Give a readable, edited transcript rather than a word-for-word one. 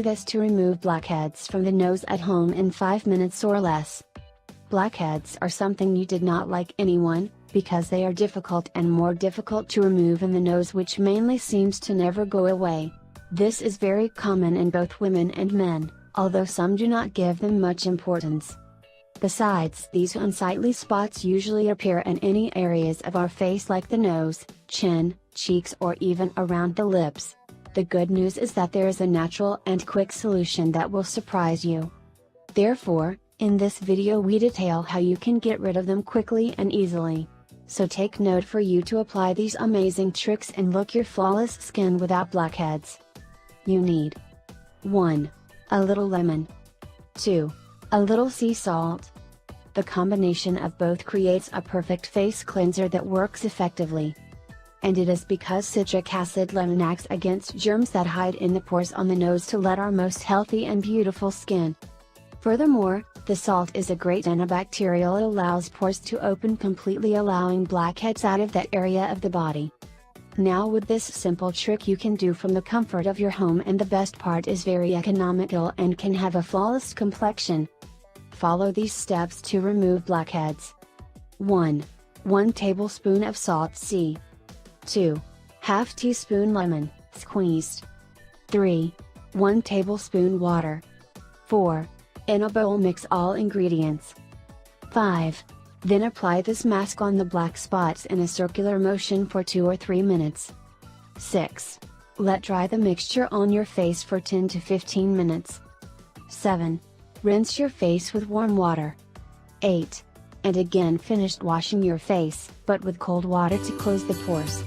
this to remove blackheads from the nose at home in 5 minutes or less. Blackheads are something you did not like anyone, because they are difficult and more difficult to remove in the nose, which mainly seems to never go away. This is very common in both women and men, although some do not give them much importance. Besides, these unsightly spots usually appear in any areas of our face like the nose, chin, cheeks, or even around the lips. The good news is that there is a natural and quick solution that will surprise you. Therefore, in this video we detail how you can get rid of them quickly and easily. So take note for you to apply these amazing tricks and look your flawless skin without blackheads. You need 1. A little lemon. 2. A little sea salt. The combination of both creates a perfect face cleanser that works effectively. And it is because citric acid lemon acts against germs that hide in the pores on the nose to let our most healthy and beautiful skin. Furthermore, the salt is a great antibacterial. It allows pores to open completely, allowing blackheads out of that area of the body. Now with this simple trick you can do from the comfort of your home, and the best part is very economical and can have a flawless complexion. Follow these steps to remove blackheads. 1. 1 tablespoon of salt C. 2. Half teaspoon lemon, squeezed. 3. 1 tablespoon water. 4. In a bowl mix all ingredients. 5. Then apply this mask on the black spots in a circular motion for 2 or 3 minutes. 6. Let dry the mixture on your face for 10 to 15 minutes. 7. Rinse your face with warm water. 8. And again finish washing your face, but with cold water to close the pores.